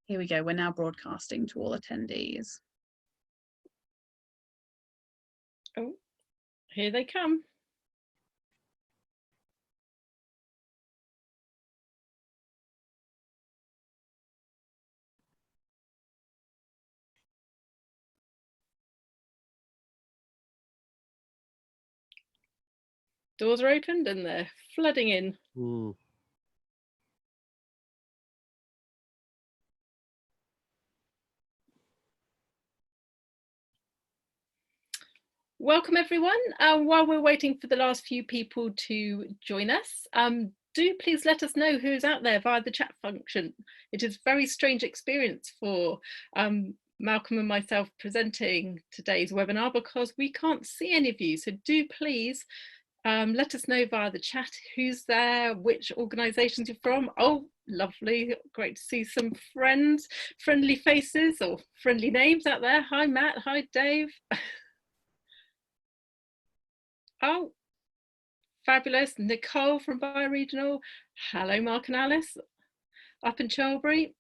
Here we go, we're now broadcasting to all attendees. Oh, here they come. Doors are opened and they're flooding in. Ooh. Welcome everyone. While we're waiting for the last few people to join us, do please let us know who's out there via the chat function. It is a very strange experience for Malcolm and myself presenting today's webinar because we can't see any of you. So do please let us know via the chat who's there, which organisations you're from. Oh, lovely, great to see some friendly faces or friendly names out there. Hi Matt, hi Dave. Oh, fabulous. Nicole from Bioregional. Hello, Mark and Alice up in Chalbury.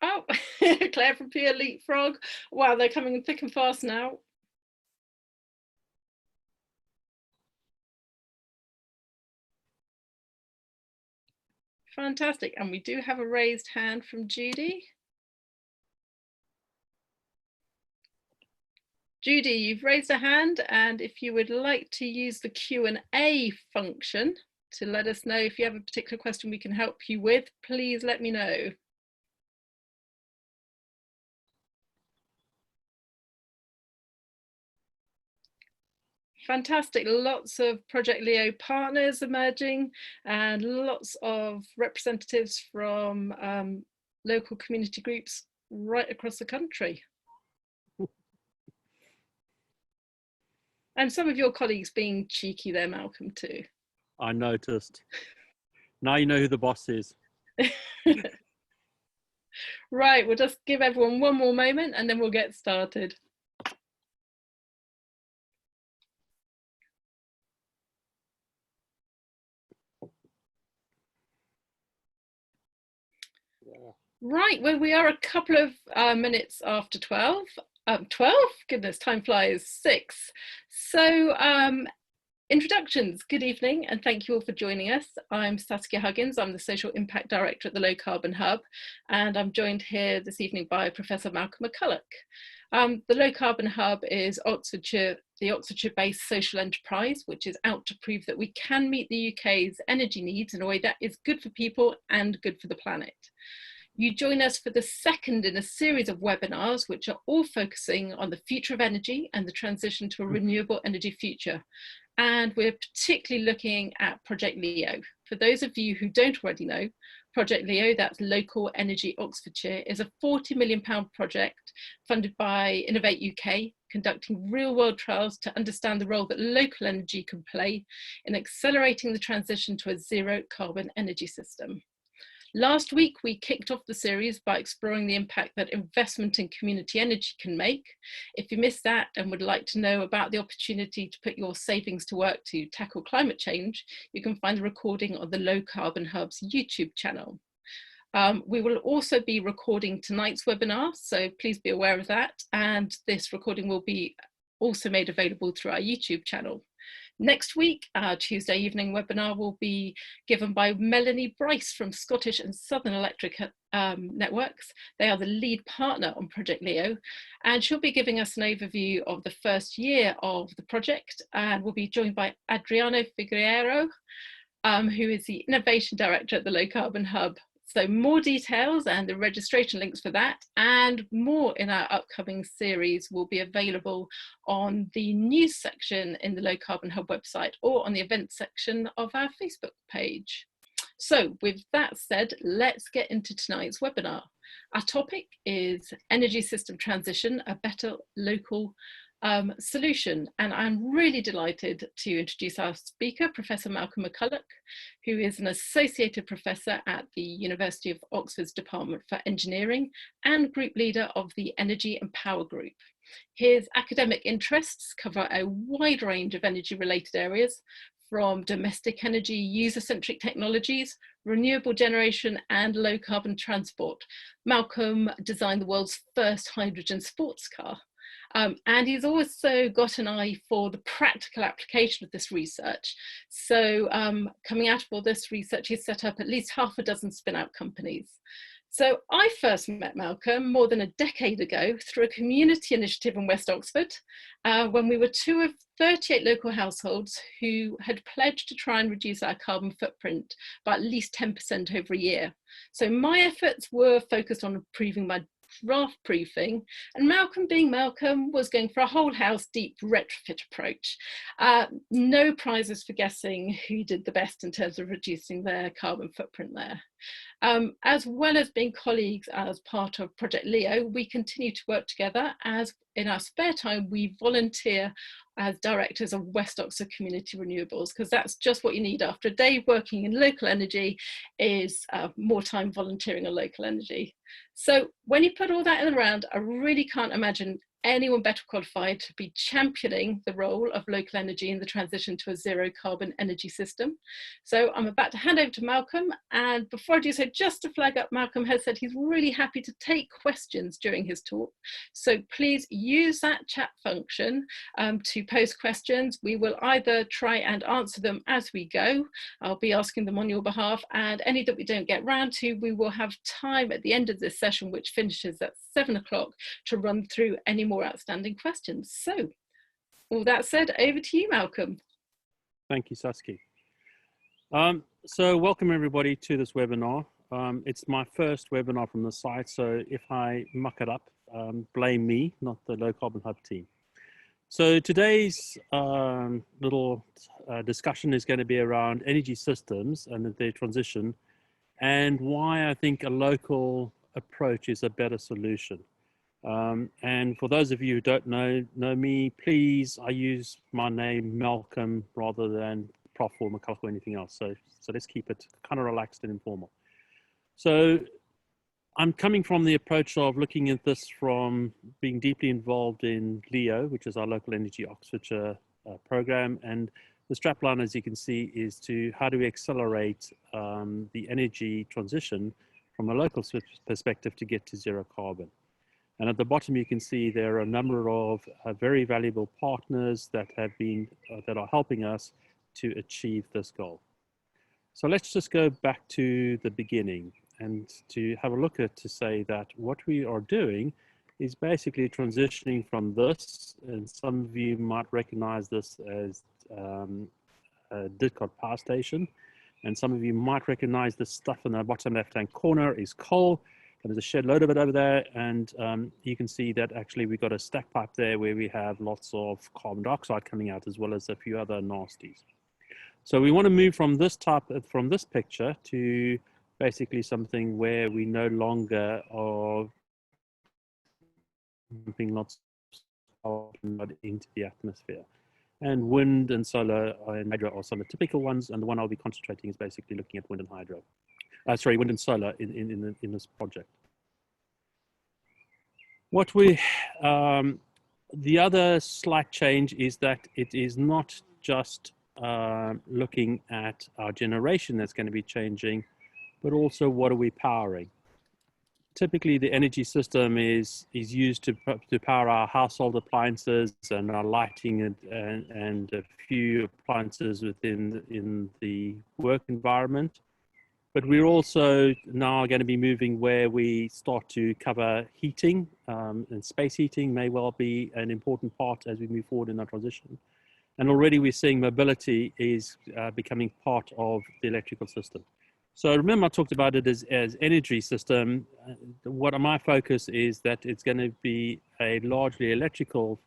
Oh, Claire from Pure Leapfrog. Wow, they're coming in thick and fast now. Fantastic. And we do have a raised hand from Judy. Judy, you've raised a hand, and if you would like to use the Q&A function to let us know if you have a particular question we can help you with, please let me know. Fantastic, lots of Project Leo partners emerging and lots of representatives from local community groups right across the country. And some of your colleagues being cheeky there, Malcolm, too. I noticed. Now you know who the boss is. Right, we'll just give everyone one more moment and then we'll get started. Right, well, we are a couple of minutes after 12. 12? Goodness, time flies. 6. So introductions, good evening and thank you all for joining us. I'm Saskia Huggins, I'm the Social Impact Director at the Low Carbon Hub, and I'm joined here this evening by Professor Malcolm McCulloch. The Low Carbon Hub is the Oxfordshire-based social enterprise, which is out to prove that we can meet the UK's energy needs in a way that is good for people and good for the planet. You join us for the second in a series of webinars, which are all focusing on the future of energy and the transition to a renewable energy future. And we're particularly looking at Project Leo. For those of you who don't already know, Project Leo, that's Local Energy Oxfordshire, is a £40 million project funded by Innovate UK, conducting real-world trials to understand the role that local energy can play in accelerating the transition to a zero-carbon energy system. Last week, we kicked off the series by exploring the impact that investment in community energy can make. If you missed that and would like to know about the opportunity to put your savings to work to tackle climate change, you can find the recording on the Low Carbon Hub's YouTube channel. We will also be recording tonight's webinar, so please be aware of that. And this recording will be also made available through our YouTube channel. Next week, our Tuesday evening webinar will be given by Melanie Bryce from Scottish and Southern Electric Networks. They are the lead partner on Project Leo, and she'll be giving us an overview of the first year of the project, and we'll be joined by Adriano Figueiredo, who is the Innovation Director at the Low Carbon Hub. So more details and the registration links for that and more in our upcoming series will be available on the news section in the Low Carbon Hub website or on the events section of our Facebook page. So with that said, let's get into tonight's webinar. Our topic is Energy System Transition, a Better Local Solution. And I'm really delighted to introduce our speaker, Professor Malcolm McCulloch, who is an Associated Professor at the University of Oxford's Department for Engineering and Group Leader of the Energy and Power Group. His academic interests cover a wide range of energy-related areas, from domestic energy, user-centric technologies, renewable generation and low carbon transport. Malcolm designed the world's first hydrogen sports car. And he's also got an eye for the practical application of this research. So coming out of all this research, he's set up at least half a dozen spin-out companies. So I first met Malcolm more than a decade ago through a community initiative in West Oxford, when we were 2 of 38 local households who had pledged to try and reduce our carbon footprint by at least 10% over a year. So my efforts were focused on improving my draft proofing, and Malcolm, being Malcolm, was going for a whole house deep retrofit approach. No prizes for guessing who did the best in terms of reducing their carbon footprint there. As well as being colleagues as part of Project Leo, we continue to work together as in our spare time we volunteer as directors of West Oxford Community Renewables, because that's just what you need after a day working in local energy is more time volunteering on local energy. So when you put all that in the round, I really can't imagine anyone better qualified to be championing the role of local energy in the transition to a zero carbon energy system. So I'm about to hand over to Malcolm, and before I do so, just to flag up, Malcolm has said he's really happy to take questions during his talk. So please use that chat function to post questions. We will either try and answer them as we go. I'll be asking them on your behalf, and any that we don't get round to, we will have time at the end of this session, which finishes at 7 o'clock, to run through any more outstanding questions. So all that said, over to you, Malcolm. Thank you, Saskia. So welcome everybody to this webinar. It's my first webinar from the site, so if I muck it up, blame me, not the Low Carbon Hub team. So today's little discussion is going to be around energy systems and their transition, and why I think a local approach is a better solution. And for those of you who don't know me, please, I use my name Malcolm rather than Prof or McCulloch or anything else. So let's keep it kind of relaxed and informal. So I'm coming from the approach of looking at this from being deeply involved in LEO, which is our local energy Oxfordshire program. And the strapline, as you can see, is to how do we accelerate the energy transition from a local perspective to get to zero carbon. And at the bottom, you can see there are a number of very valuable partners that have been, that are helping us to achieve this goal. So let's just go back to the beginning and to have a look at to say that what we are doing is basically transitioning from this, and some of you might recognize this as a Didcot power station, and some of you might recognize this stuff in the bottom left-hand corner is coal. There's a shed load of it over there, and you can see that actually we've got a stack pipe there where we have lots of carbon dioxide coming out, as well as a few other nasties. So we want to move from this type, from this picture, to basically something where we no longer are pumping lots of carbon into the atmosphere. And wind and solar and hydro are some of the typical ones, and the one I'll be concentrating is basically looking at wind and hydro. Sorry, wind and solar in this project. What we, the other slight change is that it is not just looking at our generation that's going to be changing, but also what are we powering. Typically, the energy system is used to power our household appliances and our lighting and a few appliances in the work environment. But we're also now going to be moving where we start to cover heating, and space heating may well be an important part as we move forward in our transition. And already we're seeing mobility is becoming part of the electrical system. So remember I talked about it as energy system. What my focus is that it's going to be a largely electrical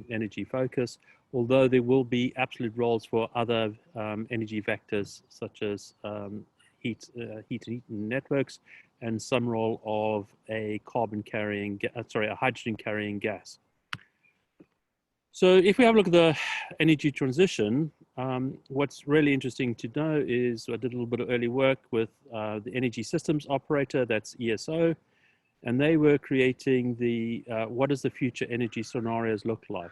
energy focus, although there will be absolute roles for other energy vectors such as heat networks, and some role of a a hydrogen carrying gas. So if we have a look at the energy transition, what's really interesting to know is I did a little bit of early work with the energy systems operator, that's ESO, and they were creating the what does the future energy scenarios look like.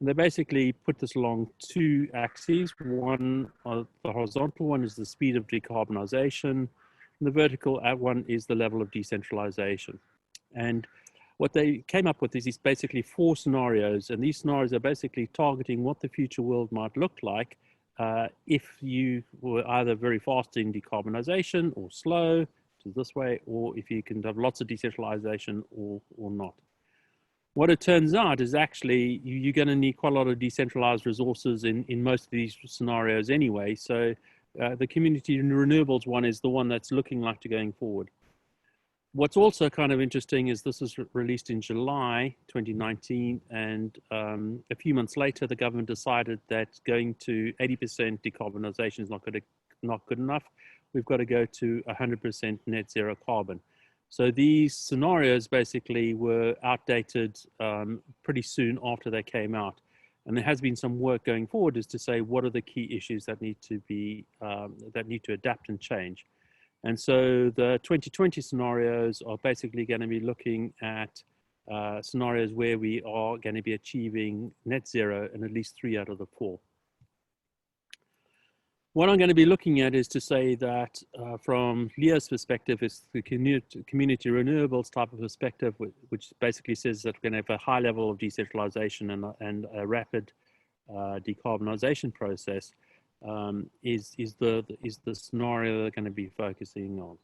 And they basically put this along two axes. One, the horizontal one is the speed of decarbonization. And the vertical one is the level of decentralization. And what they came up with is basically 4 scenarios. And these scenarios are basically targeting what the future world might look like if you were either very fast in decarbonization or slow, to this way, or if you can have lots of decentralization or not. What it turns out is actually you're going to need quite a lot of decentralized resources in most of these scenarios anyway. So the community renewables one is the one that's looking like to going forward. What's also kind of interesting is this was released in July 2019, and a few months later, the government decided that going to 80% decarbonisation is not good enough. We've got to go to 100% net zero carbon. So these scenarios basically were outdated pretty soon after they came out. And there has been some work going forward as to say what are the key issues that need to be that need to adapt and change. And so the 2020 scenarios are basically going to be looking at scenarios where we are going to be achieving net zero in at least 3 out of the 4. What I'm going to be looking at is to say that from Leo's perspective, it's the community renewables type of perspective, which basically says that we're going to have a high level of decentralization and a rapid decarbonization process. Is the scenario they're going to be focusing on.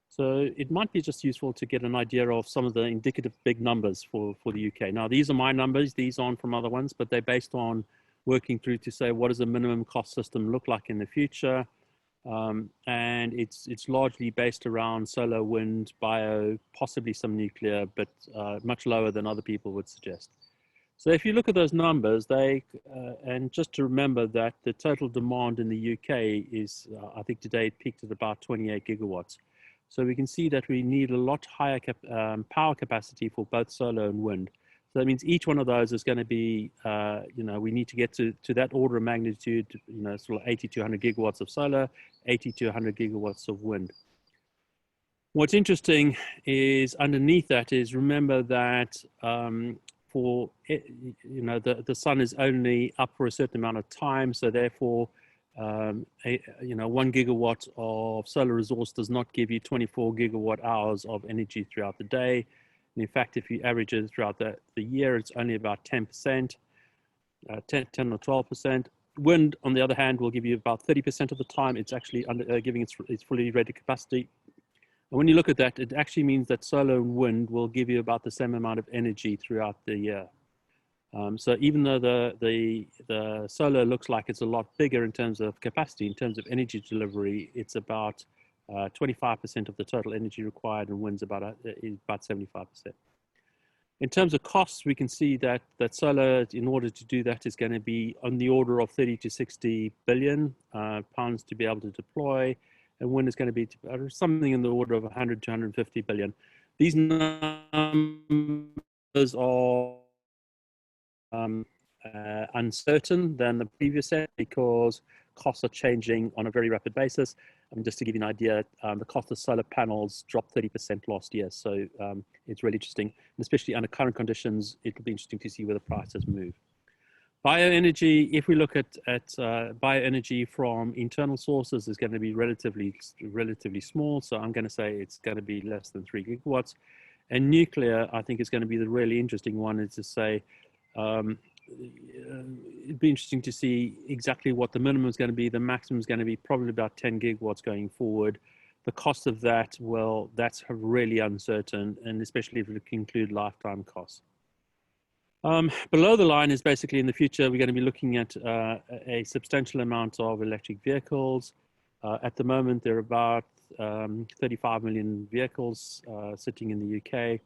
So it might be just useful to get an idea of some of the indicative big numbers for the UK. Now, these are my numbers. These aren't from other ones, but they're based on working through to say what does a minimum cost system look like in the future. And it's largely based around solar, wind, bio, possibly some nuclear, but much lower than other people would suggest. So if you look at those numbers, and just to remember that the total demand in the UK is, I think today it peaked at about 28 gigawatts. So we can see that we need a lot higher power capacity for both solar and wind. So that means each one of those is going to be, we need to get to that order of magnitude, sort of 80 to 100 gigawatts of solar, 80 to 100 gigawatts of wind. What's interesting is underneath that is remember that for the sun is only up for a certain amount of time, so therefore 1 gigawatt of solar resource does not give you 24 gigawatt hours of energy throughout the day. And in fact, if you average it throughout the year, it's only about 10%, 10 or 12%. Wind, on the other hand, will give you about 30% of the time. It's actually giving its fully rated capacity. And when you look at that, it actually means that solar and wind will give you about the same amount of energy throughout the year. So even though the solar looks like it's a lot bigger in terms of capacity, in terms of energy delivery, it's about 25% of the total energy required, and wind's about 75%. In terms of costs, we can see that solar, in order to do that, is going to be on the order of 30 to 60 billion pounds to be able to deploy. And wind is going to be something in the order of 100 to 150 billion. These numbers are uncertain than the previous set because costs are changing on a very rapid basis. Just to give you an idea, the cost of solar panels dropped 30% last year. So it's really interesting, and especially under current conditions, it'll be interesting to see where the prices move. Bioenergy, if we look at bioenergy from internal sources, is going to be relatively small. So I'm going to say it's going to be less than 3 gigawatts. And nuclear, I think, is going to be the really interesting one, is to say, it'd be interesting to see exactly what the minimum is going to be. The maximum is going to be probably about 10 gigawatts going forward. The cost of that, well, that's really uncertain, and especially if it can include lifetime costs. Below the line is basically in the future, we're going to be looking at a substantial amount of electric vehicles. At the moment, there are about 35 million vehicles sitting in the UK.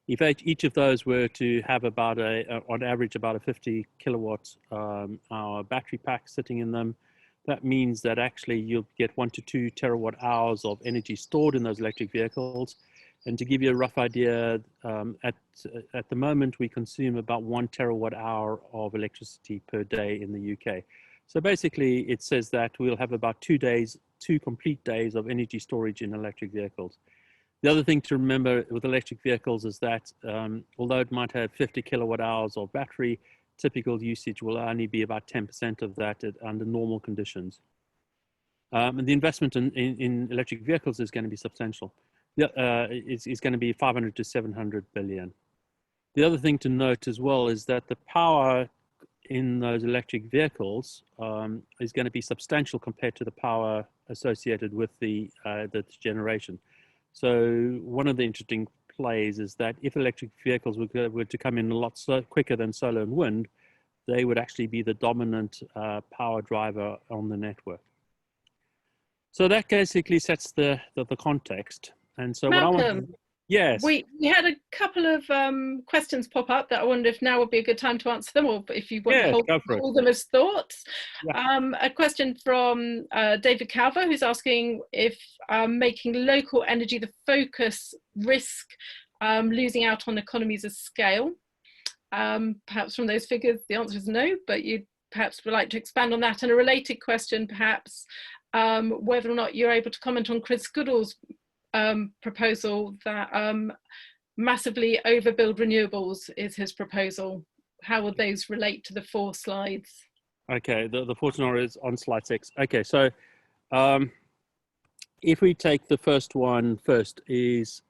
If each of those were to have about on average, about a 50 kilowatt hour battery pack sitting in them, that means that actually you'll get 1 to 2 terawatt hours of energy stored in those electric vehicles. And to give you a rough idea, at the moment, we consume about 1 terawatt hour of electricity per day in the UK. So basically, it says that we'll have about 2 complete days of energy storage in electric vehicles. The other thing to remember with electric vehicles is that although it might have 50 kilowatt hours of battery, typical usage will only be about 10% of that under normal conditions. And the investment in electric vehicles is going to be substantial. It's going to be 500 to 700 billion. The other thing to note as well is that the power in those electric vehicles is going to be substantial compared to the power associated with the generation. So one of the interesting plays is that if electric vehicles were to come in a lot quicker than solar and wind, they would actually be the dominant power driver on the network. So that basically sets the context. And so Malcolm, what I want to, yes. We had a couple of questions pop up that I wonder if now would be a good time to answer them, or if you want to hold them as thoughts. Yeah. A question from David Calver, who's asking if making local energy the focus risk losing out on economies of scale. Perhaps from those figures, the answer is no, but you'd perhaps would like to expand on that. And a related question, perhaps, whether or not you're able to comment on Chris Goodall's proposal that massively overbuild renewables is his proposal. How would those relate to the 4 slides? Okay, the 4 scenarios on slide 6. Okay, so if we take the first one first, is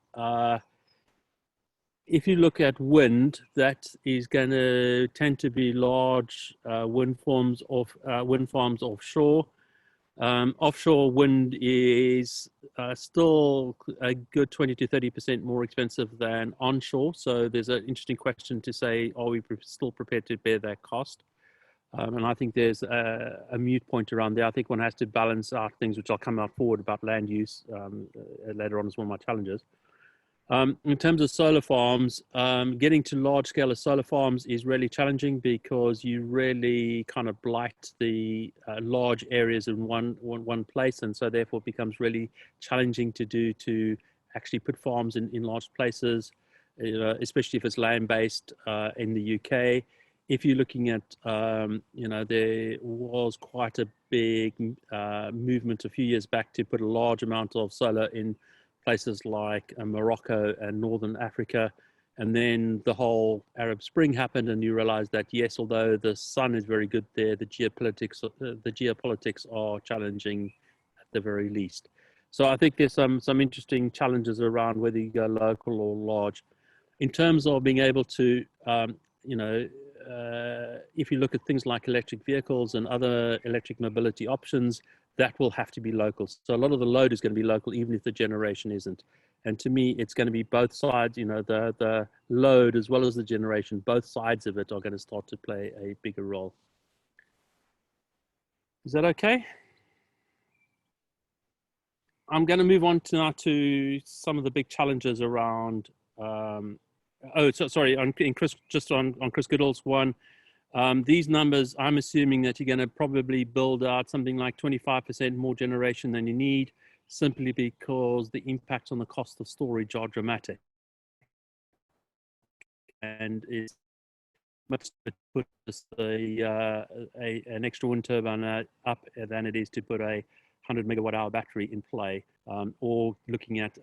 if you look at wind, that is going to tend to be large wind farms offshore. Offshore wind is still a good 20 to 30% more expensive than onshore. So there's an interesting question to say, are we still prepared to bear that cost? And I think there's a mute point around there. I think one has to balance out things, which I'll come out forward about land use later on as one of my challenges. In terms of solar farms, getting to large scale of solar farms is really challenging because you really kind of blight the large areas in one place, and so therefore it becomes really challenging to actually put farms in large places, especially if it's land-based in the UK. If you're looking at, there was quite a big movement a few years back to put a large amount of solar in places like Morocco and Northern Africa. And then the whole Arab Spring happened, and you realize that, yes, although the sun is very good there, the geopolitics are challenging at the very least. So I think there's some interesting challenges around whether you go local or large. In terms of being able to, if you look at things like electric vehicles and other electric mobility options, that will have to be local. So a lot of the load is going to be local, even if the generation isn't. And to me, it's going to be both sides, the load as well as the generation, both sides of it are going to start to play a bigger role. Is that okay? I'm going to move on now to some of the big challenges around, on Chris Goodall's one. These numbers, I'm assuming that you're going to probably build out something like 25% more generation than you need, simply because the impacts on the cost of storage are dramatic. And it's much to put an extra wind turbine up than it is to put a 100 megawatt hour battery in play, or looking at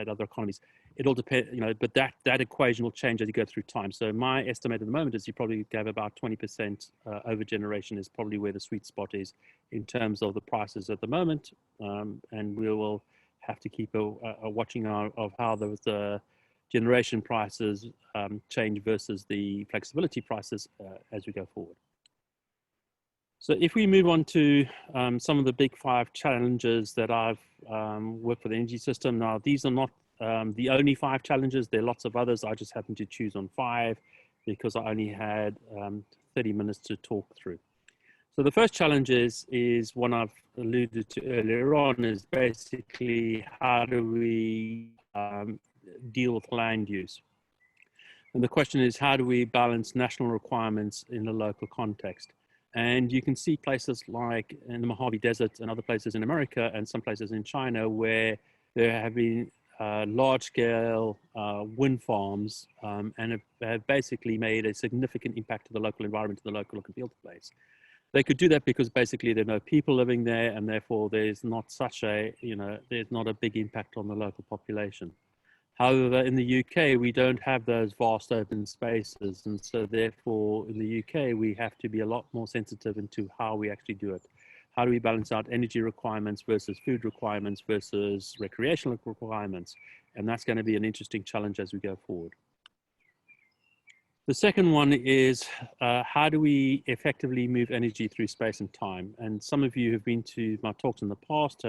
other economies. It all depends, but that equation will change as you go through time. So my estimate at the moment is you probably have about 20% over generation is probably where the sweet spot is in terms of the prices at the moment. And we will have to keep a watching of how the generation prices change versus the flexibility prices as we go forward. So if we move on to some of the big 5 challenges that I've worked for the energy system. Now, these are not the only 5 challenges. There are lots of others. I just happened to choose on 5 because I only had 30 minutes to talk through. So the first challenge is one I've alluded to earlier on, is basically how do we deal with land use? And the question is, how do we balance national requirements in the local context? And you can see places like in the Mojave Desert and other places in America and some places in China where there have been large-scale wind farms and have basically made a significant impact to the local environment, to the local look and feel of the place. They could do that because basically there are no people living there, and therefore there's not such a, there's not a big impact on the local population. However, in the UK, we don't have those vast open spaces. And so therefore, in the UK, we have to be a lot more sensitive into how we actually do it. How do we balance out energy requirements versus food requirements versus recreational requirements? And that's going to be an interesting challenge as we go forward. The second one is how do we effectively move energy through space and time? And some of you have been to my talks in the past,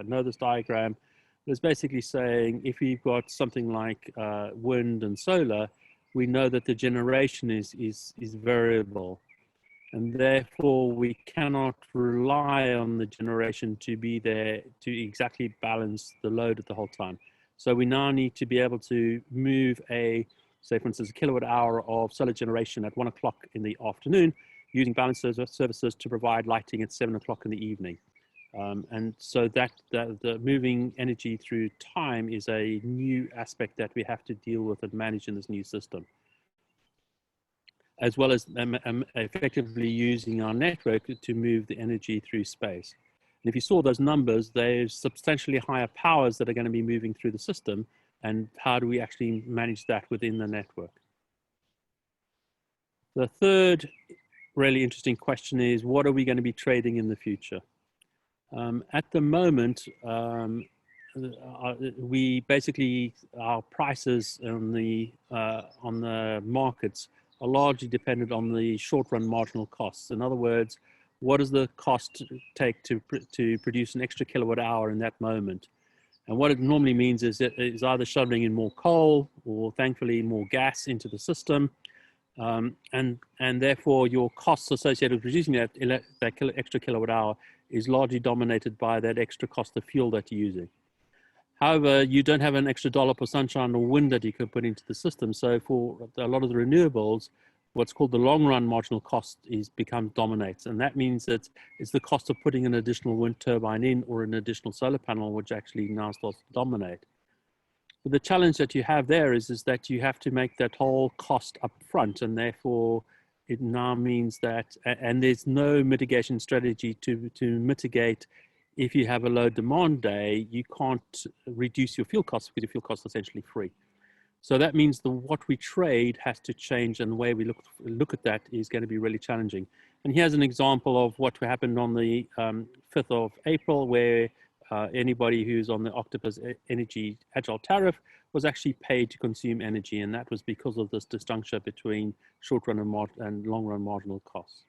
know this diagram. It's basically saying if we've got something like wind and solar, we know that the generation is variable. And therefore, we cannot rely on the generation to be there to exactly balance the load at the whole time. So we now need to be able to move say for instance, a kilowatt hour of solar generation at 1 o'clock in the afternoon using balance services to provide lighting at 7 o'clock in the evening. And so the moving energy through time is a new aspect that we have to deal with and manage in this new system, as well as effectively using our network to move the energy through space. And if you saw those numbers, there's substantially higher powers that are going to be moving through the system, and how do we actually manage that within the network? The third really interesting question is, what are we going to be trading in the future? At the moment, we basically, our prices on the markets are largely dependent on the short-run marginal costs. In other words, what does the cost take to produce an extra kilowatt hour in that moment? And what it normally means is either shoveling in more coal or thankfully more gas into the system. And therefore your costs associated with producing that extra kilowatt hour is largely dominated by that extra cost of fuel that you're using. However, you don't have an extra dollar per sunshine or wind that you could put into the system. So for a lot of the renewables, what's called the long run marginal cost dominates. And that means that it's the cost of putting an additional wind turbine in or an additional solar panel, which actually now starts to dominate. But the challenge that you have there is that you have to make that whole cost up front, and therefore it now means that, and there's no mitigation strategy to mitigate. If you have a low demand day, you can't reduce your fuel costs because your fuel costs are essentially free. So that means what we trade has to change, and the way we look at that is going to be really challenging. And here's an example of what happened on the 5th of April, where anybody who's on the Octopus Energy Agile Tariff was actually paid to consume energy, and that was because of this disjuncture between short-run and long-run marginal costs.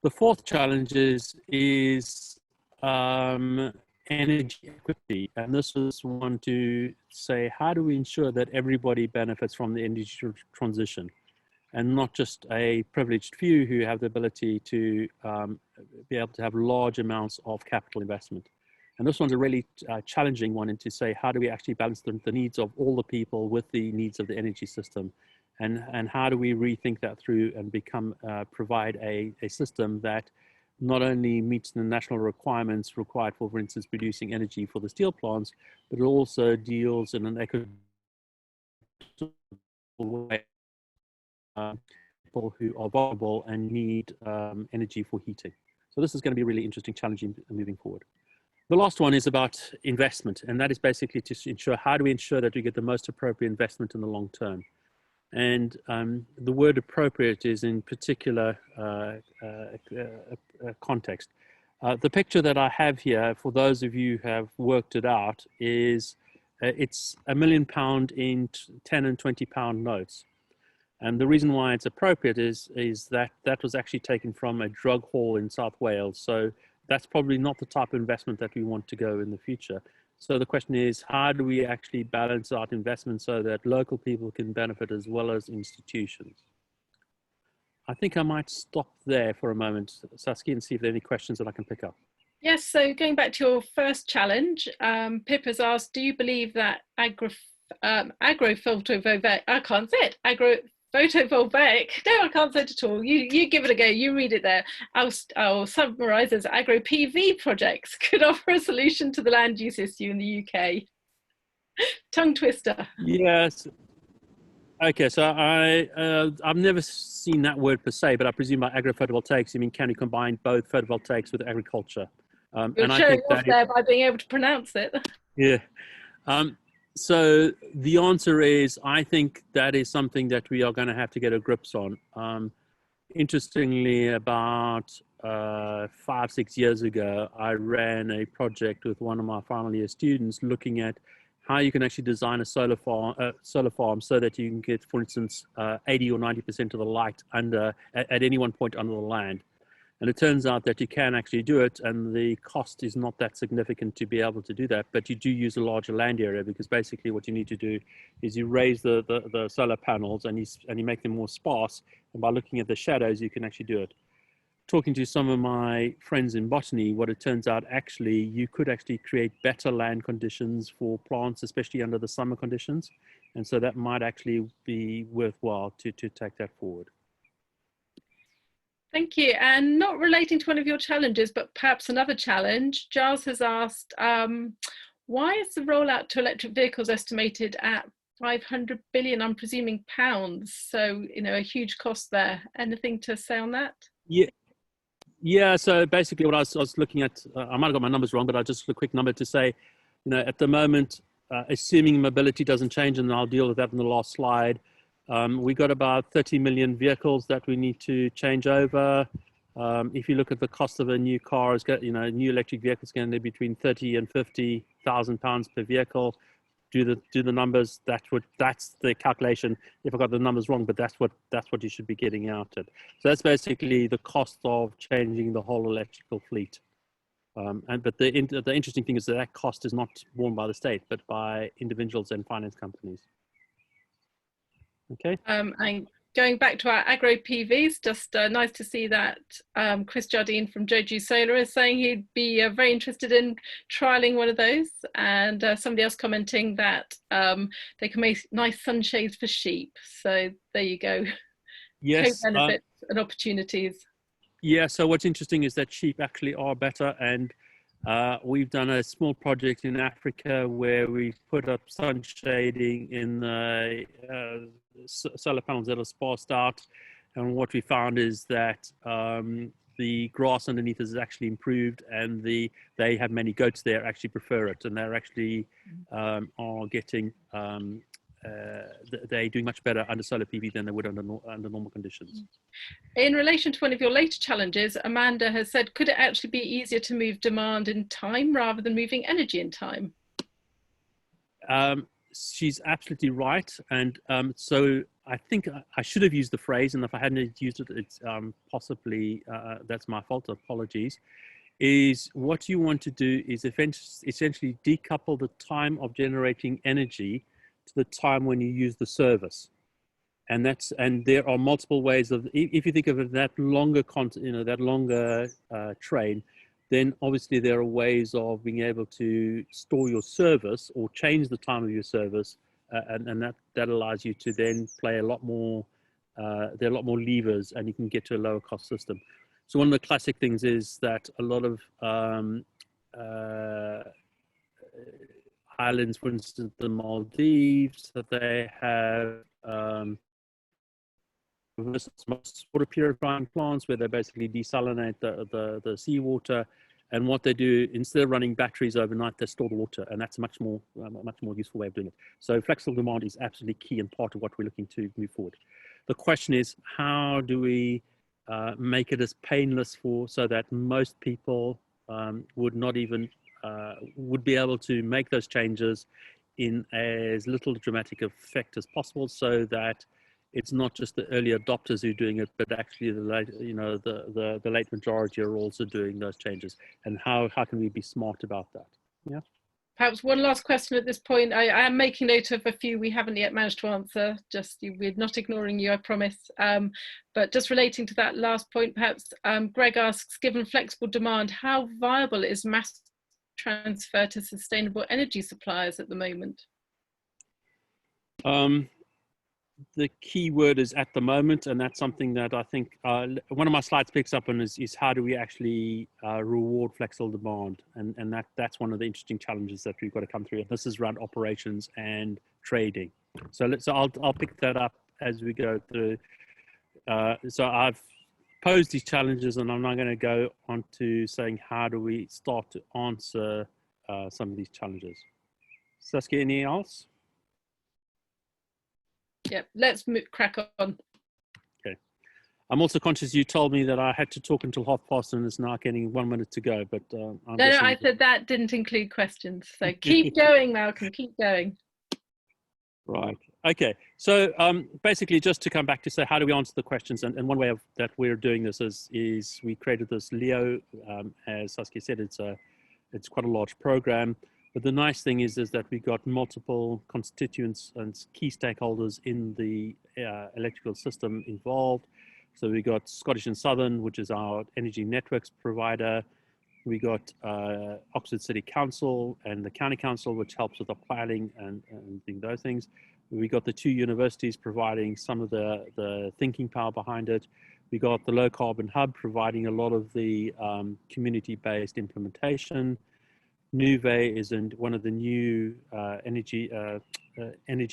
The fourth challenge is energy equity, and this is one to say, how do we ensure that everybody benefits from the energy transition, and not just a privileged few who have the ability to be able to have large amounts of capital investment. And this one's a really challenging one, and to say, how do we actually balance the needs of all the people with the needs of the energy system, and how do we rethink that through and provide a system that not only meets the national requirements required for instance, producing energy for the steel plants, but it also deals in an equitable way people who are vulnerable and need energy for heating. So this is going to be really interesting, challenging moving forward. The last one is about investment, and that is basically to ensure, how do we ensure that we get the most appropriate investment in the long term? And the word appropriate is in particular context. The picture that I have here, for those of you who have worked it out, is it's £1 million in 10 and 20 pound notes. And the reason why it's appropriate is that was actually taken from a drug hall in South Wales. So that's probably not the type of investment that we want to go in the future. So the question is, how do we actually balance out investment so that local people can benefit as well as institutions? I think I might stop there for a moment, Saskia, and see if there are any questions that I can pick up. Yes, so going back to your first challenge, Pip has asked, do you believe that agrophotovoltaic, I can't say it, agrophotovoltaic, no, I can't say it at all, you give it a go, you read it there. I'll summarise as agro PV projects could offer a solution to the land use issue in the UK. Tongue twister. Yes. Okay, so I've never seen that word per se, but I presume by agrophotovoltaics, you mean can you combine both photovoltaics with agriculture? You're showing off there by being able to pronounce it. Yeah. So the answer is, I think that is something that we are going to have to get a grips on. Interestingly, about 5-6 years ago, I ran a project with one of my final year students looking at how you can actually design a solar farm so that you can get, for instance, 80 or 90% of the light at any one point under the land. And it turns out that you can actually do it, and the cost is not that significant to be able to do that, but you do use a larger land area, because basically what you need to do is you raise the solar panels and you make them more sparse, and by looking at the shadows, you can actually do it. Talking to some of my friends in botany, what it turns out, actually, you could actually create better land conditions for plants, especially under the summer conditions. And so that might actually be worthwhile to take that forward. Thank you. And not relating to one of your challenges, but perhaps another challenge, Giles has asked, why is the rollout to electric vehicles estimated at 500 billion, I'm presuming pounds? So, you know, a huge cost there. Anything to say on that? Yeah. So basically what I was looking at, I might have got my numbers wrong, but I just a quick number to say, you know, at the moment, assuming mobility doesn't change, and I'll deal with that in the last slide, we got about 30 million vehicles that we need to change over. If you look at the cost of a new car, new electric vehicle is going to be between 30 and 50,000 pounds per vehicle. Do the numbers. That's the calculation. If I got the numbers wrong, but that's what you should be getting out at. So that's basically the cost of changing the whole electrical fleet. But the interesting thing is that cost is not borne by the state, but by individuals and finance companies. Okay. And going back to our agro PVs, just nice to see that Chris Jardine from Joju Solar is saying he'd be very interested in trialing one of those, and somebody else commenting that they can make nice sunshades for sheep. So there you go. Yes. Co-benefits and opportunities. Yeah. So what's interesting is that sheep actually are better, and we've done a small project in Africa where we've put up sun shading in the solar panels that are sparsed out, and what we found is that the grass underneath is actually improved, and they have many goats there actually prefer it, and they're actually are getting they're doing much better under solar PV than they would under normal conditions. In relation to one of your later challenges, Amanda has said, could it actually be easier to move demand in time rather than moving energy in time? She's absolutely right. And so I think I should have used the phrase, and if I hadn't used it, it's possibly, that's my fault, apologies, is what you want to do is essentially decouple the time of generating energy to the time when you use the service. And there are multiple ways of, if you think of it, that longer train, then obviously there are ways of being able to store your service or change the time of your service, and that allows you to then play a lot more. There are a lot more levers, and you can get to a lower cost system. So one of the classic things is that a lot of islands, for instance, the Maldives, that they have water purifying plants where they basically desalinate the seawater, and what they do, instead of running batteries overnight, they store the water, and that's a much more useful way of doing it. So flexible demand is absolutely key and part of what we're looking to move forward. The question is, how do we make it as painless so that most people would not even would be able to make those changes in as little dramatic effect as possible, so that it's not just the early adopters who are doing it, but actually the late majority are also doing those changes. And how can we be smart about that? Yeah. Perhaps one last question at this point. I am making note of a few we haven't yet managed to answer. We're not ignoring you, I promise. But just relating to that last point, perhaps Greg asks, given flexible demand, how viable is mass transfer to sustainable energy suppliers at the moment? The key word is at the moment, and that's something that I think one of my slides picks up on is how do we actually reward flexible demand, and that's one of the interesting challenges that we've got to come through. And this is around operations and trading. So I'll pick that up as we go through. So I've posed these challenges, and I'm now going to go on to saying how do we start to answer some of these challenges. Saskia, anything else? Yep, let's crack on. Okay. I'm also conscious you told me that I had to talk until past, and it's now getting 1 minute to go. But no, I said that didn't include questions. So keep going, Malcolm. Keep going. Right. Okay. So basically, just to come back to say, how do we answer the questions? And one way of that we're doing this is we created this Leo. As Saskia said, it's quite a large program. But the nice thing is that we got multiple constituents and key stakeholders in the electrical system involved. So we got Scottish and Southern, which is our energy networks provider. We got Oxford City Council and the County Council, which helps with the planning and doing those things. We got the two universities providing some of the thinking power behind it. We got the Low Carbon Hub providing a lot of the community-based implementation. Nuve is one of the new energy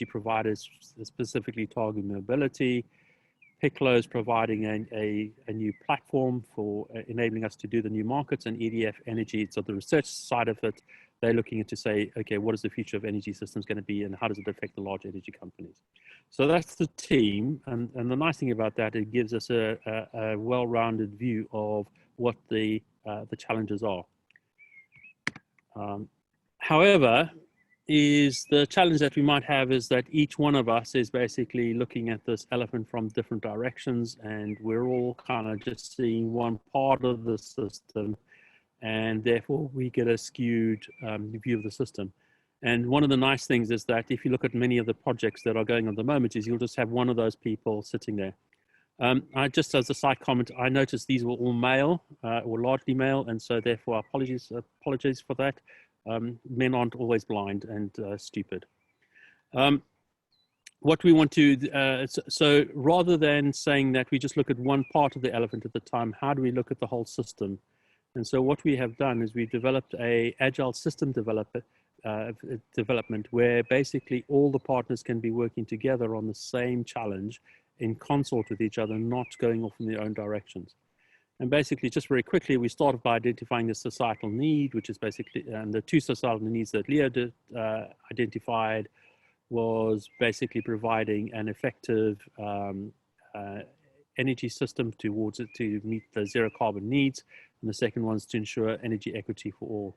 providers specifically targeting mobility. Piccolo is providing a new platform for enabling us to do the new markets, and EDF Energy, so the research side of it, they're looking to say, okay, what is the future of energy systems going to be and how does it affect the large energy companies? So that's the team, and the nice thing about that, it gives us a well-rounded view of what the challenges are. However, is the challenge that we might have is that each one of us is basically looking at this elephant from different directions, and we're all kind of just seeing one part of the system, and therefore we get a skewed view of the system. And one of the nice things is that if you look at many of the projects that are going on at the moment, is you'll just have one of those people sitting there. I just, as a side comment, I noticed these were all male or largely male, and so therefore apologies for that. Men aren't always blind and stupid. What we want to, so rather than saying that we just look at one part of the elephant at the time, how do we look at the whole system? And so what we have done is we've developed a agile system development where basically all the partners can be working together on the same challenge in consort with each other, not going off in their own directions. And basically, just very quickly, we started by identifying the societal need, which is basically, and the two societal needs that Leo identified was basically providing an effective energy system towards it to meet the zero carbon needs. And the second one is to ensure energy equity for all.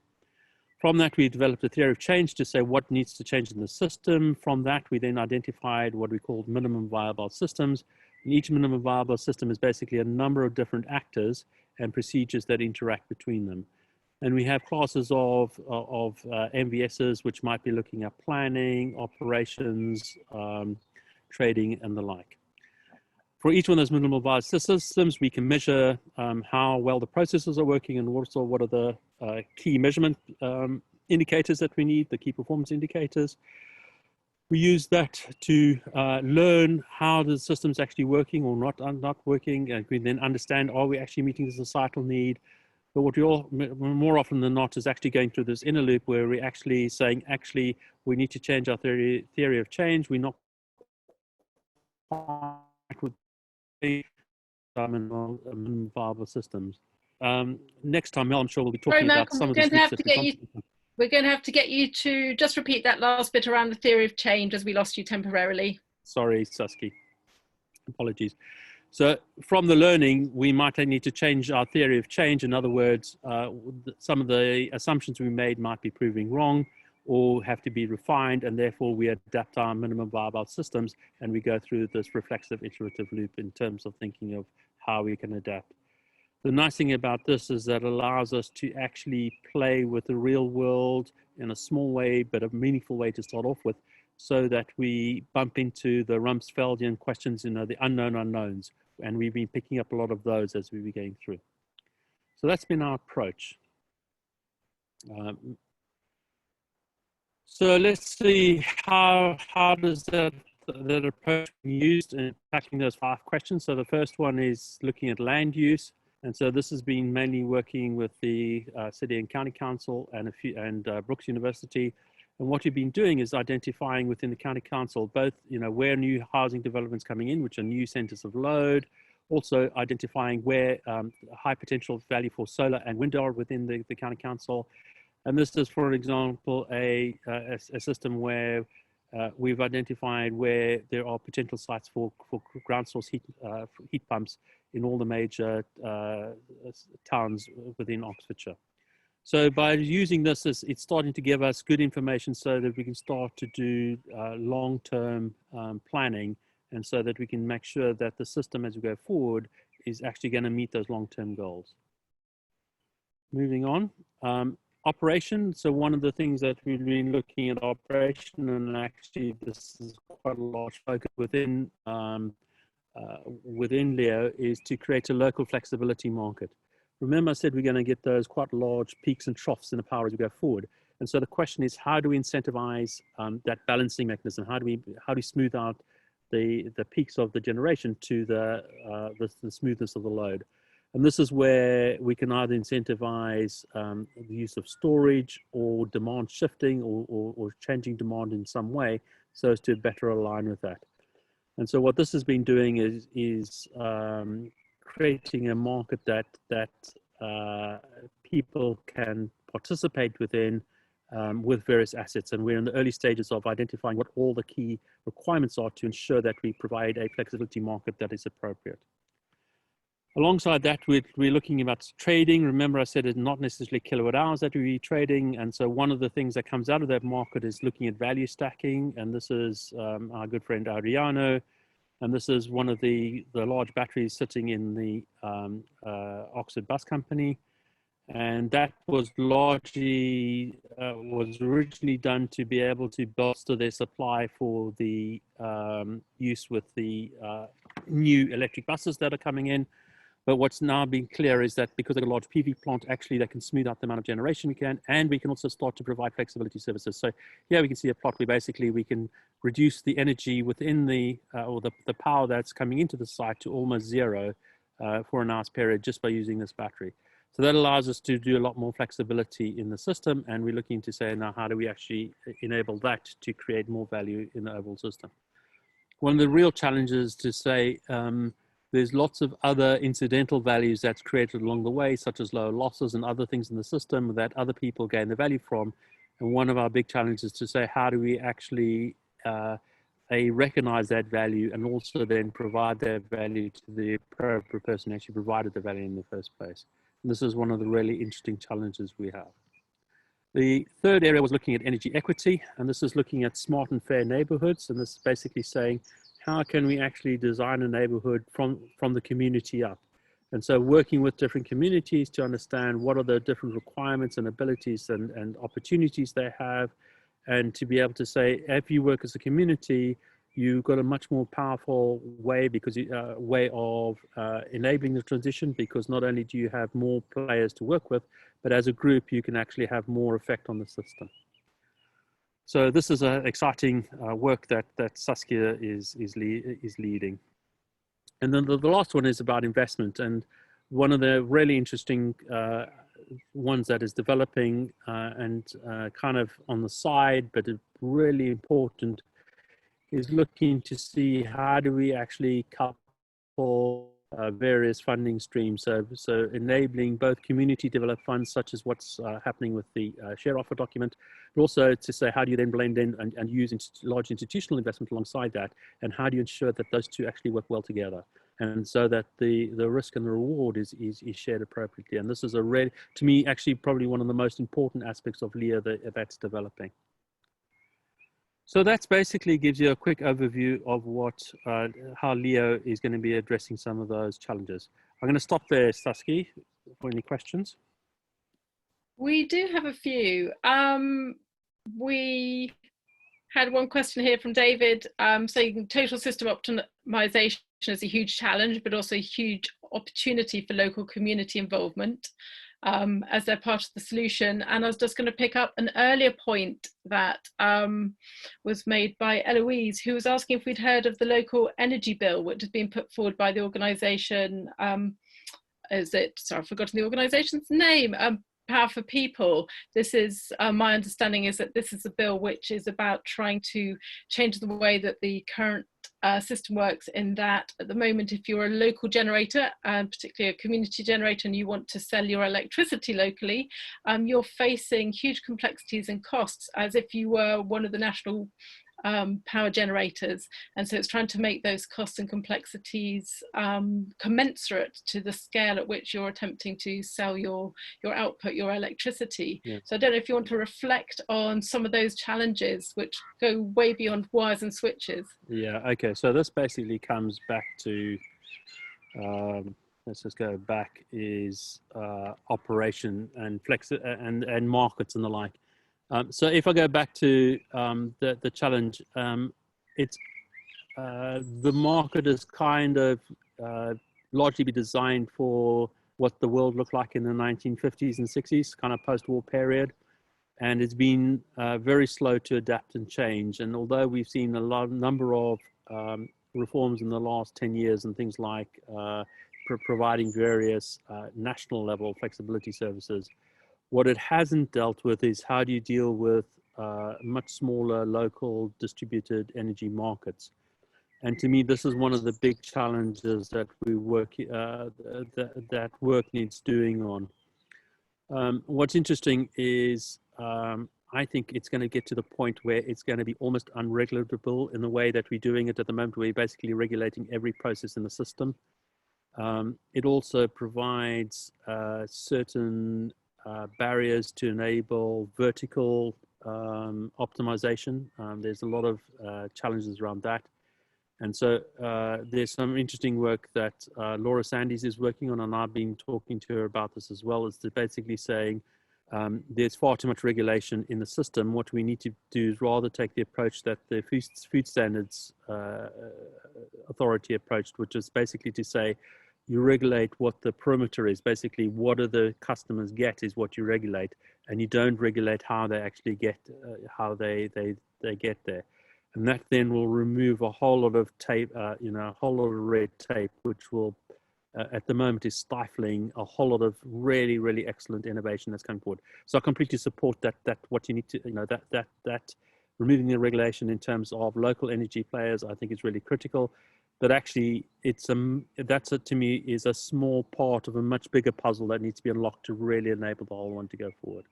From that, we developed a theory of change to say what needs to change in the system. From that, we then identified what we called minimum viable systems. And each minimum viable system is basically a number of different actors and procedures that interact between them. And we have classes of MVSs, which might be looking at planning, operations, trading, and the like. For each one of those minimal viable systems, we can measure how well the processes are working and also what are the key measurement indicators that we need, the key performance indicators. We use that to learn how the system's actually working or not working, and we then understand, are we actually meeting the societal need? But what we all, more often than not, is actually going through this inner loop where we're actually saying, actually, we need to change our theory of change. We're not with minimum viable systems. Next time, Mel, I'm sure we'll be talking about some of the steps that we're going to have to get you to just repeat that last bit around the theory of change, as we lost you temporarily. Sorry, Saskia. Apologies. So from the learning, we might need to change our theory of change. In other words, some of the assumptions we made might be proving wrong or have to be refined, and therefore we adapt our minimum viable systems, and we go through this reflexive iterative loop in terms of thinking of how we can adapt. The nice thing about this is that it allows us to actually play with the real world in a small way, but a meaningful way to start off with, so that we bump into the Rumsfeldian questions, the unknown unknowns. And we've been picking up a lot of those as we've been going through. So that's been our approach. So let's see how does that approach be used in tackling those 5 questions. So the first one is looking at land use. And so this has been mainly working with the City and County Council and Brooks University. And what we've been doing is identifying within the County Council, both where new housing developments coming in, which are new centers of load, also identifying where high potential value for solar and wind are within the County Council, And this is, for example, a system where we've identified where there are potential sites for ground source heat pumps in all the major towns within Oxfordshire. So by using this, it's starting to give us good information so that we can start to do long-term planning, and so that we can make sure that the system as we go forward is actually going to meet those long-term goals. Moving on. Operation. So one of the things that we've been looking at operation, and actually this is quite a large focus within Leo, is to create a local flexibility market. Remember, I said we're going to get those quite large peaks and troughs in the power as we go forward. And so the question is, how do we incentivize that balancing mechanism? How do we smooth out the peaks of the generation to the smoothness of the load? And this is where we can either incentivize the use of storage or demand shifting or changing demand in some way so as to better align with that. And so what this has been doing is creating a market that people can participate within with various assets. And we're in the early stages of identifying what all the key requirements are to ensure that we provide a flexibility market that is appropriate. Alongside that, we're looking about trading. Remember, I said it's not necessarily kilowatt hours that we're trading. And so one of the things that comes out of that market is looking at value stacking. And this is our good friend Adriano. And this is one of the large batteries sitting in the Oxford Bus Company. And that was largely, was originally done to be able to bolster their supply for the use with the new electric buses that are coming in. But what's now been clear is that because of a large PV plant, actually they can smooth out the amount of generation we can, and we can also start to provide flexibility services. So here we can see a plot where basically we can reduce the energy within the, or the power that's coming into the site to almost zero for an hour's period just by using this battery. So that allows us to do a lot more flexibility in the system, and we're looking to say now how do we actually enable that to create more value in the overall system. One of the real challenges to say, there's lots of other incidental values that's created along the way, such as lower losses and other things in the system that other people gain the value from. And one of our big challenges is to say, how do we actually recognize that value and also then provide that value to the appropriate person who actually provided the value in the first place. And this is one of the really interesting challenges we have. The third area was looking at energy equity, and this is looking at smart and fair neighborhoods. And this is basically saying, how can we actually design a neighborhood from the community up? And so working with different communities to understand what are the different requirements and abilities and opportunities they have, and to be able to say, if you work as a community, you've got a much more powerful way because way of enabling the transition, because not only do you have more players to work with, but as a group, you can actually have more effect on the system. So this is an exciting work that Saskia is leading. And then the last one is about investment. And one of the really interesting ones that is developing and kind of on the side, but really important, is looking to see how do we actually couple various funding streams. So enabling both community developed funds, such as what's happening with the share offer document, but also to say, how do you then blend in and use large institutional investment alongside that? And how do you ensure that those two actually work well together? And so that the risk and the reward is shared appropriately. And this is a really, to me, actually probably one of the most important aspects of LEO that's developing. So that's basically gives you a quick overview of what, how LEO is going to be addressing some of those challenges. I'm going to stop there, Saskia, for any questions. We do have a few. We had one question here from David saying total system optimization is a huge challenge, but also a huge opportunity for local community involvement as they're part of the solution. And I was just going to pick up an earlier point that was made by Eloise, who was asking if we'd heard of the local energy bill, which has been put forward by the organisation, sorry, I've forgotten the organisation's name, Power for People, this is my understanding is that this is a bill which is about trying to change the way that the current system works, in that at the moment, if you're a local generator, and particularly a community generator, and you want to sell your electricity locally, you're facing huge complexities and costs as if you were one of the national power generators. And so it's trying to make those costs and complexities commensurate to the scale at which you're attempting to sell your output, your electricity. Yeah. So I don't know if you want to reflect on some of those challenges which go way beyond wires and switches. Yeah, okay, so this basically comes back to, let's just go back, is operation and and markets and the like. So if I go back to the challenge, it's the market is kind of largely be designed for what the world looked like in the 1950s and 60s, kind of post-war period. And it's been very slow to adapt and change. And although we've seen a number of reforms in the last 10 years and things like providing various national level flexibility services, what it hasn't dealt with is how do you deal with much smaller local distributed energy markets. And to me, this is one of the big challenges that we work that work needs doing on. What's interesting is I think it's going to get to the point where it's going to be almost unregulatable in the way that we're doing it at the moment. We're basically regulating every process in the system. It also provides certain barriers to enable vertical optimization. There's a lot of challenges around that. And so there's some interesting work that Laura Sandys is working on, and I've been talking to her about this as well, is to basically saying there's far too much regulation in the system. What we need to do is rather take the approach that the Food Standards Authority approached, which is basically to say, you regulate what the perimeter is. Basically, what do the customers get is what you regulate, and you don't regulate how they actually get, how they get there. And that then will remove a whole lot of tape, a whole lot of red tape, which will, at the moment, is stifling a whole lot of really, really excellent innovation that's coming forward. So I completely support that. That what you need to, that removing the regulation in terms of local energy players, I think is really critical. But actually, to me is a small part of a much bigger puzzle that needs to be unlocked to really enable the whole one to go forward.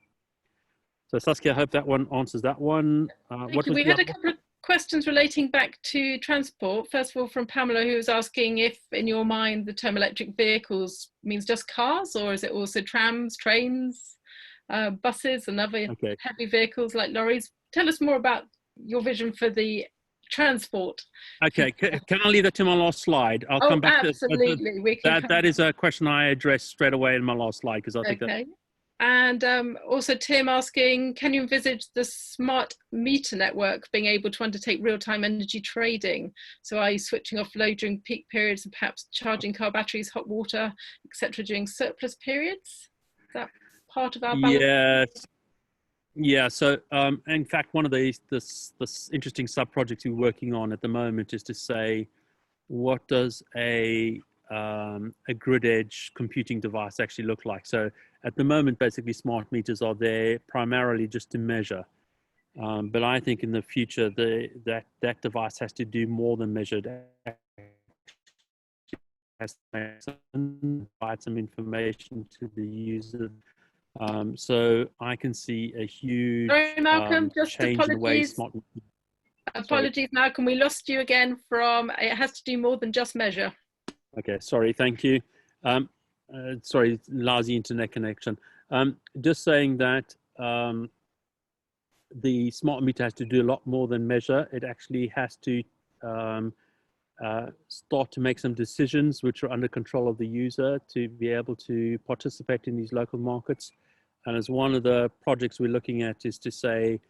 So Saskia, I hope that one answers that one. We had a couple of questions relating back to transport. First of all, from Pamela, who was asking if, in your mind, the term electric vehicles means just cars, or is it also trams, trains, buses, and other heavy vehicles like lorries? Tell us more about your vision for the transport. Okay, can I leave that to my last slide? I'll come back absolutely. to that is a question I addressed straight away in my last slide, because I think that. And also Tim asking, can you envisage the smart meter network being able to undertake real-time energy trading? So are you switching off load during peak periods and perhaps charging car batteries, hot water, etc. during surplus periods? Is that part of our balance? Yes. Yeah, so in fact, one of the interesting sub-projects we're working on at the moment is to say, what does a grid edge computing device actually look like? So at the moment, basically smart meters are there primarily just to measure. But I think in the future, that device has to do more than measure. It has to provide some information to the user. So I can see a huge Sorry, Malcolm, just change in the way smart. Apologies, Malcolm, we lost you again from, it has to do more than just measure. Okay, sorry, thank you. Sorry, lousy internet connection. Just saying that the smart meter has to do a lot more than measure. It actually has to start to make some decisions which are under control of the user to be able to participate in these local markets. And as one of the projects we're looking at is to say,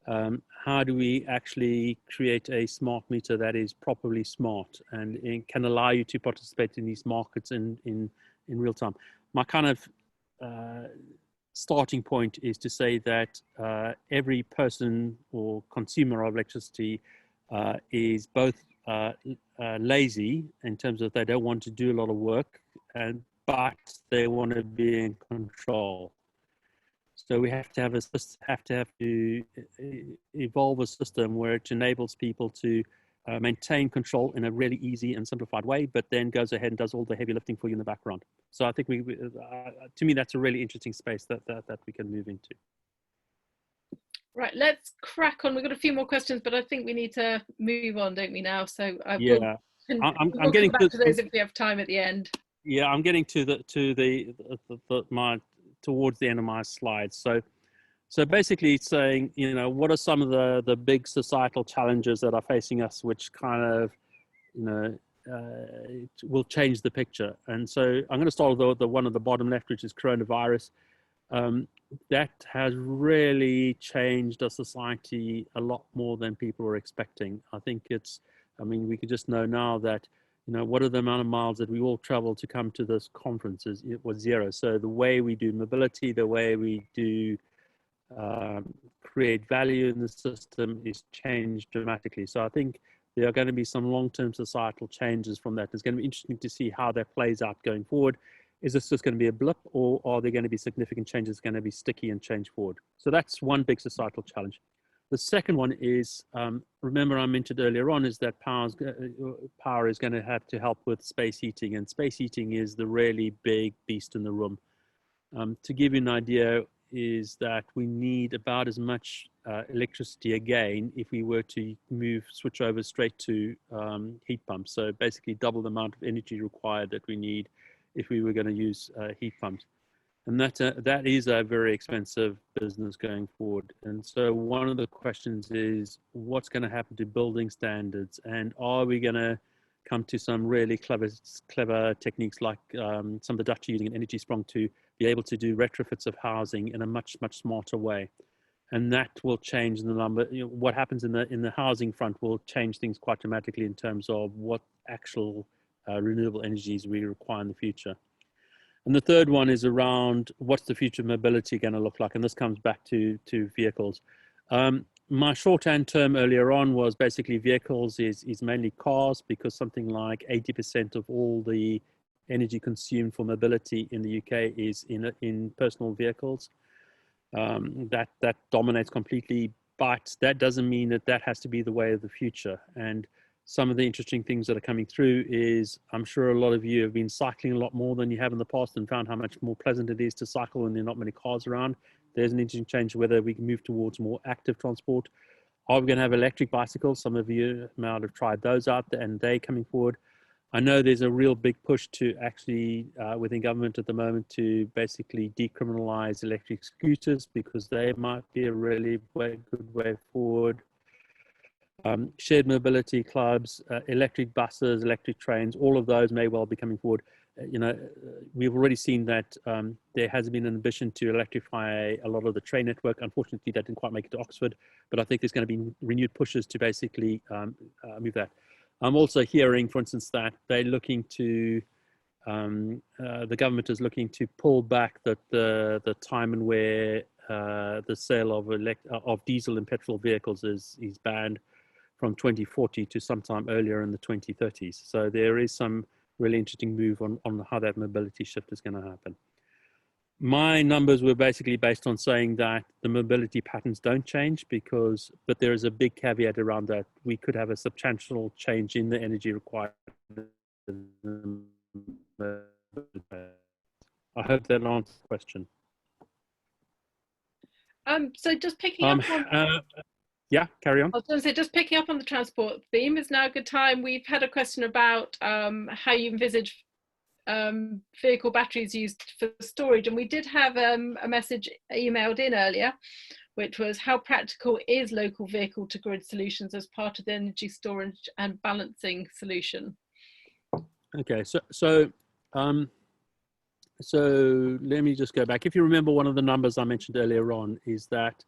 how do we actually create a smart meter that is properly smart and it can allow you to participate in these markets in real time? My kind of starting point is to say that every person or consumer of electricity is both lazy in terms of they don't want to do a lot of work, but they want to be in control. So we have to evolve a system where it enables people to maintain control in a really easy and simplified way, but then goes ahead and does all the heavy lifting for you in the background. So I think to me, that's a really interesting space that we can move into. Right, let's crack on. We've got a few more questions, but I think we need to move on, don't we now? So yeah, we'll come back to those if we have time at the end. Yeah, I'm getting towards the end of my slides. So basically saying, you know, what are some of the big societal challenges that are facing us, which kind of, you know, will change the picture. And so I'm going to start with the one at the bottom left, which is coronavirus. That has really changed our society a lot more than people were expecting. I think we could just know now that, you know, what are the amount of miles that we all travel to come to this conference it was zero. So the way we do mobility, the way we do create value in the system is changed dramatically. So I think there are going to be some long-term societal changes from that. It's going to be interesting to see how that plays out going forward. Is this just going to be a blip, or are there going to be significant changes going to be sticky and change forward? So that's one big societal challenge. The second one is, remember I mentioned earlier on, is that power is going to have to help with space heating, and space heating is the really big beast in the room. To give you an idea, is that we need about as much electricity again if we were to switch over straight to heat pumps. So basically double the amount of energy required that we need if we were going to use heat pumps. And that is a very expensive business going forward. And so one of the questions is, what's going to happen to building standards? And are we going to come to some really clever techniques like some of the Dutch are using an energy sprung to be able to do retrofits of housing in a much smarter way? And that will change the number. You know, what happens in the housing front will change things quite dramatically in terms of what actual renewable energies we require in the future. And the third one is around what's the future mobility going to look like? And this comes back to vehicles. My shorthand term earlier on was basically vehicles is mainly cars, because something like 80% of all the energy consumed for mobility in the UK is in personal vehicles. That dominates completely, but that doesn't mean that has to be the way of the future. And some of the interesting things that are coming through is, I'm sure a lot of you have been cycling a lot more than you have in the past and found how much more pleasant it is to cycle when there are not many cars around. There's an interesting change whether we can move towards more active transport. Are we going to have electric bicycles? Some of you might have tried those out, and they're coming forward. I know there's a real big push to actually, within government at the moment, to basically decriminalize electric scooters, because they might be a really good way forward. Shared mobility clubs, electric buses, electric trains, all of those may well be coming forward. You know, we've already seen that there has been an ambition to electrify a lot of the train network. Unfortunately, that didn't quite make it to Oxford, but I think there's going to be renewed pushes to basically move that. I'm also hearing, for instance, that they're looking to, the government is looking to pull back the time and where the sale of diesel and petrol vehicles is banned from 2040 to sometime earlier in the 2030s. So there is some really interesting move on how that mobility shift is going to happen. My numbers were basically based on saying that the mobility patterns don't change, but there is a big caveat around that. We could have a substantial change in the energy required. I hope that answers the question. So just picking up on... yeah, carry on. I was going to say, just picking up on the transport theme, is now a good time. We've had a question about how you envisage vehicle batteries used for storage, and we did have a message emailed in earlier, which was, how practical is local vehicle to grid solutions as part of the energy storage and balancing solution? Okay, so let me just go back. If you remember, one of the numbers I mentioned earlier on is that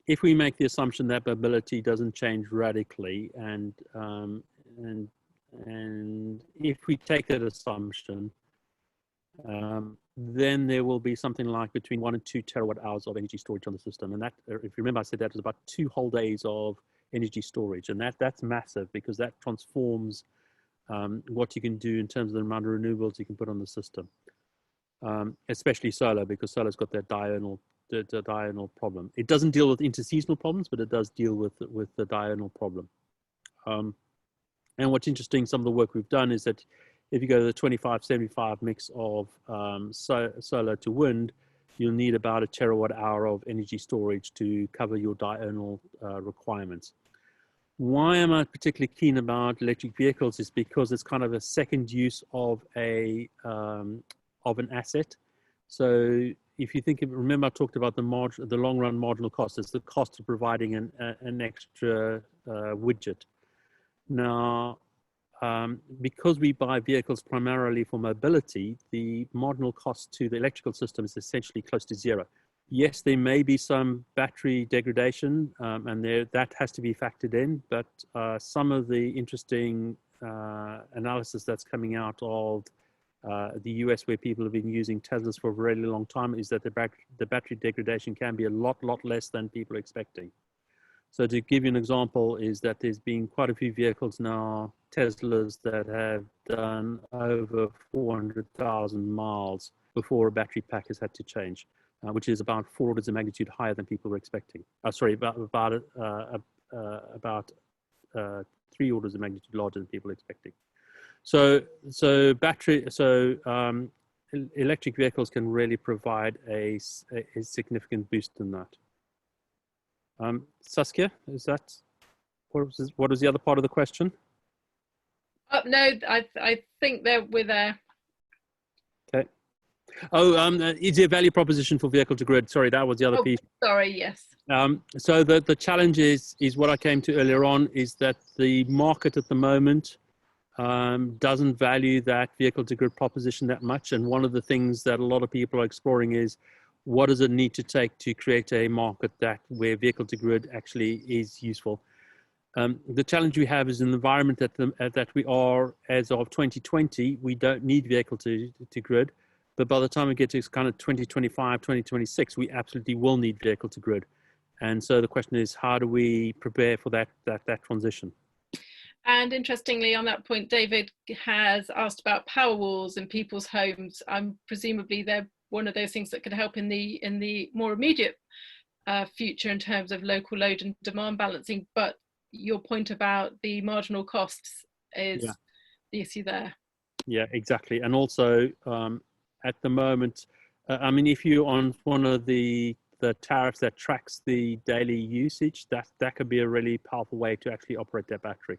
if we make the assumption that mobility doesn't change radically, and if we take that assumption, then there will be something like between 1 and 2 terawatt hours of energy storage on the system. And that, if you remember, I said that was about 2 whole days of energy storage. And that's massive, because that transforms what you can do in terms of the amount of renewables you can put on the system, especially solar, because solar's got that diurnal the diurnal problem. It doesn't deal with interseasonal problems, but it does deal with the diurnal problem. And what's interesting, some of the work we've done is that if you go to the 25-75 mix of solar to wind, you'll need about a terawatt hour of energy storage to cover your diurnal requirements. Why am I particularly keen about electric vehicles is because it's kind of a second use of an asset. So if you remember I talked about the long run marginal cost. It's the cost of providing an extra widget. Now, because we buy vehicles primarily for mobility, the marginal cost to the electrical system is essentially close to zero. Yes, there may be some battery degradation, and that has to be factored in, but some of the interesting analysis that's coming out of the US, where people have been using Teslas for a really long time, is that the battery degradation can be a lot less than people are expecting. So to give you an example is that there's been quite a few vehicles now, Teslas, that have done over 400,000 miles before a battery pack has had to change, which is about 4 orders of magnitude higher than people were expecting. Sorry, about 3 orders of magnitude larger than people were expecting. So electric vehicles can really provide a significant boost in that. Saskia, is that what was the other part of the question? No, I think we're there. Okay. Oh, is there a value proposition for vehicle to grid? Sorry, that was the other piece. Sorry, yes. So the challenge is what I came to earlier on, is that the market at the moment doesn't value that vehicle to grid proposition that much. And one of the things that a lot of people are exploring is, what does it need to take to create a market where vehicle to grid actually is useful? The challenge we have is in the environment that we are as of 2020, we don't need vehicle to grid. But by the time we get to kind of 2025, 2026, we absolutely will need vehicle to grid. And so the question is, how do we prepare for that transition? And interestingly, on that point, David has asked about power walls in people's homes. Presumably they're one of those things that could help in the more immediate future in terms of local load and demand balancing. But your point about the marginal costs is the issue there. Yeah, exactly. And also at the moment, I mean, if you're on one of the tariffs that tracks the daily usage, that could be a really powerful way to actually operate that battery.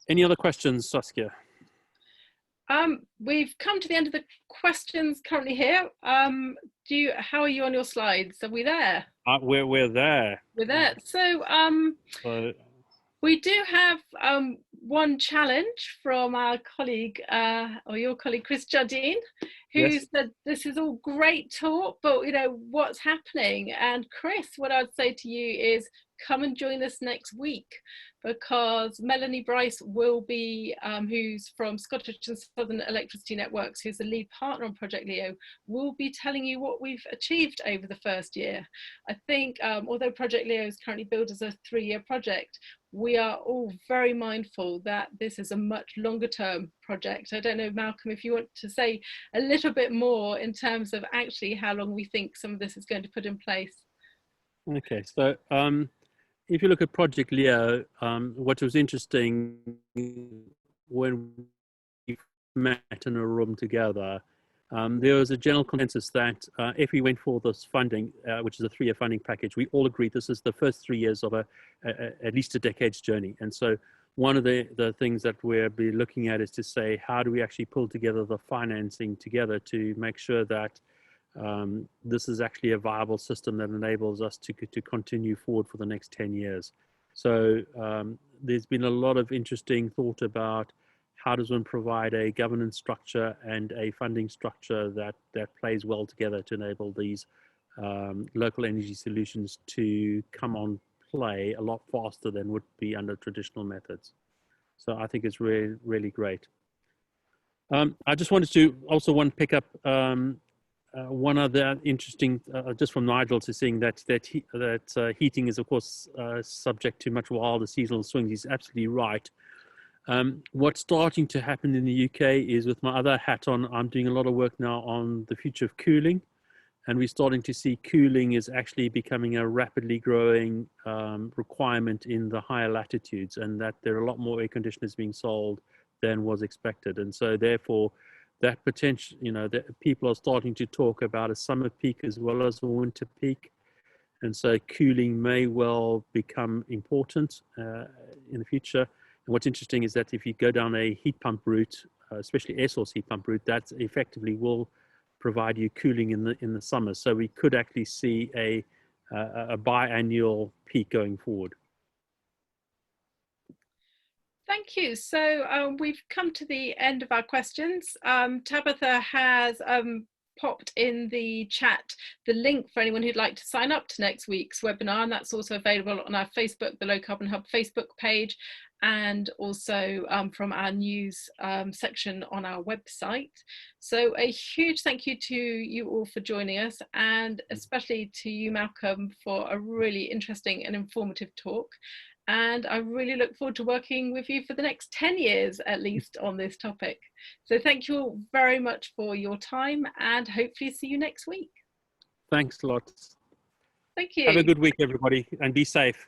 Any other questions, Saskia? We've come to the end of the questions currently here. How are you on your slides? Are we there? We're there. We're there. So we do have one challenge from our colleague, or your colleague, Chris Jardine, who said, this is all great talk, but what's happening? And Chris, what I'd say to you is, come and join us next week, because Melanie Bryce will be, who's from Scottish and Southern Electricity Networks, who's the lead partner on Project Leo, will be telling you what we've achieved over the first year. I think, although Project Leo is currently billed as a 3-year project, we are all very mindful that this is a much longer term project. I don't know, Malcolm, if you want to say a little bit more in terms of actually how long we think some of this is going to put in place. Okay, so if you look at Project Leo, what was interesting when we met in a room together, there was a general consensus that if we went for this funding, which is a 3-year funding package, we all agreed this is the first 3 years of at least a decade's journey. And so one of the things that we'll be looking at is to say, how do we actually pull together the financing together to make sure that this is actually a viable system that enables us to continue forward for the next 10 years. So there's been a lot of interesting thought about how does one provide a governance structure and a funding structure that plays well together to enable these local energy solutions to come on play a lot faster than would be under traditional methods. So I think it's really, really great. I just wanted to also pick up one other interesting, just from Nigel, to seeing that heating is of course subject to much wilder seasonal swings. He's absolutely right. What's starting to happen in the UK is, with my other hat on, I'm doing a lot of work now on the future of cooling. And we're starting to see cooling is actually becoming a rapidly growing requirement in the higher latitudes, and that there are a lot more air conditioners being sold than was expected. And so therefore, that potential, that people are starting to talk about a summer peak as well as a winter peak. And so cooling may well become important in the future. And what's interesting is that if you go down a heat pump route, especially air source heat pump route, that effectively will provide you cooling in the summer. So we could actually see a biannual peak going forward. Thank you. So we've come to the end of our questions. Tabitha has popped in the chat the link for anyone who'd like to sign up to next week's webinar, and that's also available on our Facebook, the Low Carbon Hub Facebook page, and also from our news section on our website. So a huge thank you to you all for joining us, and especially to you, Malcolm, for a really interesting and informative talk. And I really look forward to working with you for the next 10 years at least on this topic. So thank you all very much for your time, and hopefully see you next week. Thanks a lot. Thank you. Have a good week, everybody, and be safe.